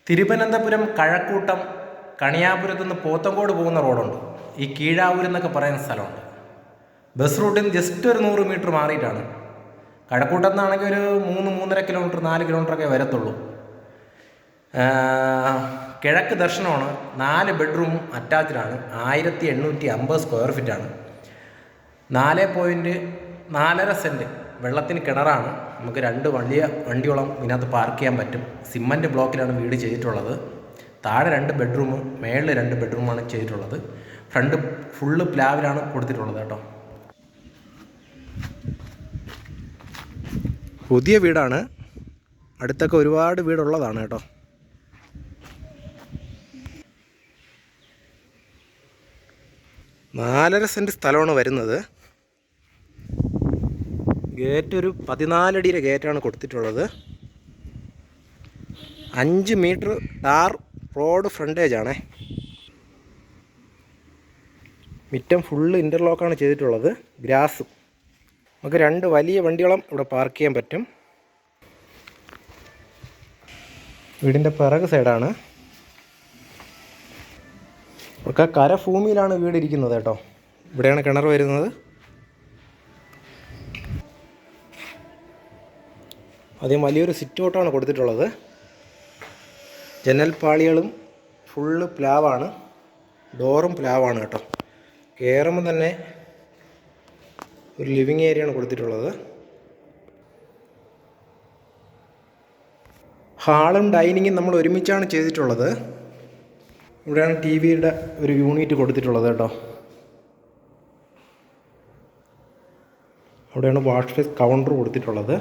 തിരുവനന്തപുരം കഴക്കൂട്ടം കണിയാപുരത്ത് നിന്ന് പോത്തങ്കോട് പോകുന്ന റോഡുണ്ട്. ഈ കീഴാവൂർ എന്നൊക്കെ പറയുന്ന സ്ഥലമുണ്ട്. ബസ് റൂട്ടിൽ നിന്ന് ജസ്റ്റ് ഒരു 100 മീറ്റർ മാറിയിട്ടാണ്. കഴക്കൂട്ടത്ത് നിന്നാണെങ്കിൽ ഒരു 3-3.5 കിലോമീറ്റർ 4 കിലോമീറ്ററൊക്കെ വരത്തുള്ളൂ. കിഴക്ക് ദർശനമാണ്. 4 ബെഡ്റൂമും അറ്റാച്ച്ഡാണ്. 1850 സ്ക്വയർ ഫീറ്റാണ്. 4.4 സെൻറ്റ് വെള്ളത്തിന് കിണറാണ്. നമുക്ക് 2 വലിയ വണ്ടിയോളം ഇതിനകത്ത് പാർക്ക് ചെയ്യാൻ പറ്റും. സിമൻറ്റ് ബ്ലോക്കിലാണ് വീട് ചെയ്തിട്ടുള്ളത്. താഴെ 2 ബെഡ്റൂം, മേളിൽ 2 ബെഡ്റൂമാണ് ചെയ്തിട്ടുള്ളത്. ഫ്രണ്ട് ഫുള്ള് പ്ലാവിലാണ് കൊടുത്തിട്ടുള്ളത് കേട്ടോ. പുതിയ വീടാണ്. അടുത്തൊക്കെ ഒരുപാട് വീടുള്ളതാണ് കേട്ടോ. നാലര സെൻറ്റ് സ്ഥലമാണ് വരുന്നത്. ഗേറ്റ് ഒരു 14 അടിയുടെ ഗേറ്റാണ് കൊടുത്തിട്ടുള്ളത്. 5 മീറ്റർ ടാർ റോഡ് ഫ്രണ്ടേജാണേ. മുറ്റം ഫുള്ള് ഇൻ്റർലോക്കാണ് ചെയ്തിട്ടുള്ളത്. ഗ്രാസും. നമുക്ക് 2 വലിയ വണ്ടിയോളം ഇവിടെ പാർക്ക് ചെയ്യാൻ പറ്റും. വീടിൻ്റെ പിറക് സൈഡാണ്. ഒക്കെ കരഭൂമിയിലാണ് വീടിരിക്കുന്നത് കേട്ടോ. ഇവിടെയാണ് കിണർ വരുന്നത്. ആദ്യം വലിയൊരു സിറ്റ് ഔട്ടാണ് കൊടുത്തിട്ടുള്ളത്. ജനൽപ്പാളികളും ഫുള്ള് പ്ലാവാണ്. ഡോറും പ്ലാവാണ് കേട്ടോ. കയറുമ്പോൾ തന്നെ ഒരു ലിവിങ് ഏരിയയാണ് കൊടുത്തിട്ടുള്ളത്. ഹാളും ഡൈനിങ്ങും നമ്മൾ ഒരുമിച്ചാണ് ചെയ്തിട്ടുള്ളത്. ഇവിടെയാണ് ടി വിയുടെ ഒരു യൂണിറ്റ് കൊടുത്തിട്ടുള്ളത് കേട്ടോ. അവിടെയാണ് വാഷ് ബേസ് കൗണ്ടർ കൊടുത്തിട്ടുള്ളത്.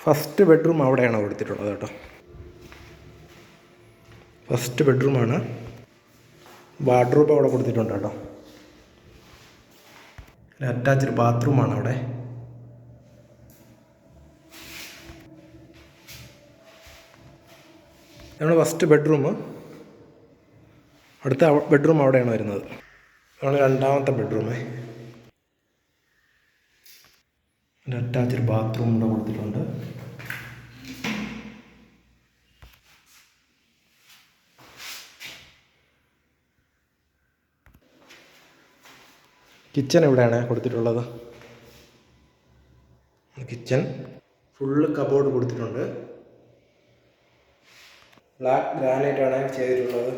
ഫസ്റ്റ് ബെഡ്റൂം അവിടെയാണ് കൊടുത്തിട്ടുള്ളത് കേട്ടോ. ഫസ്റ്റ് ബെഡ്റൂമാണ്. വാർഡ്രോബ് അവിടെ കൊടുത്തിട്ടുണ്ട് കേട്ടോ. അറ്റാച്ച്ഡ് ബാത്റൂമാണ് അവിടെ. ഇതാണ് ഫസ്റ്റ് ബെഡ്റൂം. അടുത്ത ബെഡ്റൂം അവിടെയാണ് വരുന്നത്. ഇതാണ് രണ്ടാമത്തെ ബെഡ്റൂം. അറ്റാച്ച്ഡ് ബാത്റൂം ഇവിടെ കൊടുത്തിട്ടുണ്ട്. കിച്ചൺ ഇവിടെയാണ് കൊടുത്തിട്ടുള്ളത്. കിച്ചൺ ഫുള്ള് കബോർഡ് കൊടുത്തിട്ടുണ്ട്. ബ്ലാക്ക് ഗ്രാനൈറ്റാണ് ചെയ്തിട്ടുള്ളത്.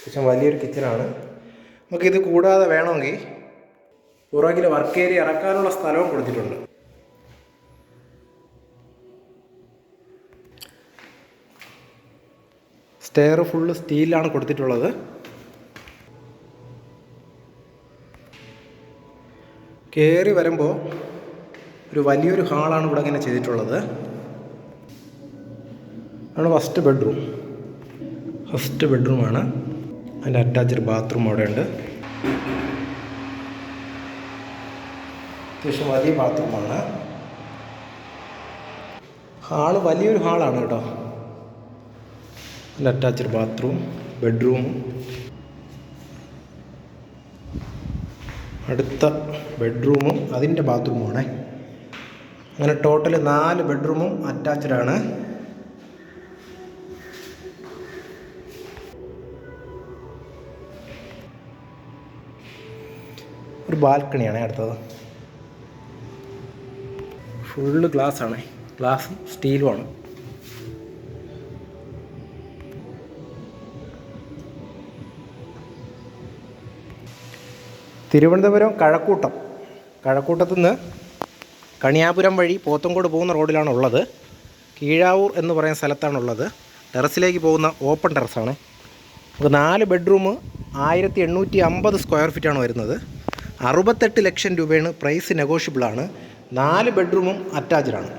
കിച്ചൺ വലിയൊരു കിച്ചണാണ്. നമുക്കിത് കൂടാതെ വേണമെങ്കിൽ പുറകിൽ വർക്ക് ഏരിയ ഇറക്കാനുള്ള സ്ഥലവും കൊടുത്തിട്ടുണ്ട്. സ്റ്റെയർ ഫുള്ള് സ്റ്റീലാണ് കൊടുത്തിട്ടുള്ളത്. കയറി വരുമ്പോൾ ഒരു വലിയൊരു ഹാളാണ് ഇവിടെ ഇങ്ങനെ ചെയ്തിട്ടുള്ളത്. ആണ് ഫസ്റ്റ് ബെഡ്റൂം. ഫസ്റ്റ് ബെഡ്റൂമാണ്. അതിൻ്റെ അറ്റാച്ച്ഡ് ബാത്റൂം അവിടെ ഉണ്ട്. അത്യാവശ്യം വലിയ ബാത്റൂമാണ്. ഹാള് വലിയൊരു ഹാളാണ് കേട്ടോ. അതിൻ്റെ അറ്റാച്ച്ഡ് ബാത്റൂം, ബെഡ്റൂം. അടുത്ത ബെഡ്റൂമും അതിൻ്റെ ബാത്റൂമുമാണേ. അങ്ങനെ ടോട്ടൽ 4 ബെഡ്റൂമും അറ്റാച്ച്ഡാണ്. ഒരു ബാൽക്കണിയാണ് അടുത്തത്. ഫുള്ള് ഗ്ലാസ്സാണ്. ഗ്ലാസും സ്റ്റീലുമാണ്. തിരുവനന്തപുരം കഴക്കൂട്ടത്തു നിന്ന് കണിയാപുരം വഴി പോത്തങ്കോട് പോകുന്ന റോഡിലാണ് ഉള്ളത്. കീഴാവൂർ എന്ന് പറയുന്ന സ്ഥലത്താണുള്ളത്. ടെറസിലേക്ക് പോകുന്ന ഓപ്പൺ ടെറസാണ്. നമുക്ക് 4 ബെഡ്റൂം 1850 സ്ക്വയർ ഫീറ്റാണ് വരുന്നത്. 68 ലക്ഷം രൂപയാണ് പ്രൈസ്. നെഗോഷ്യബിളാണ്. 4 ബെഡ്റൂമും അറ്റാച്ച്ഡാണ്.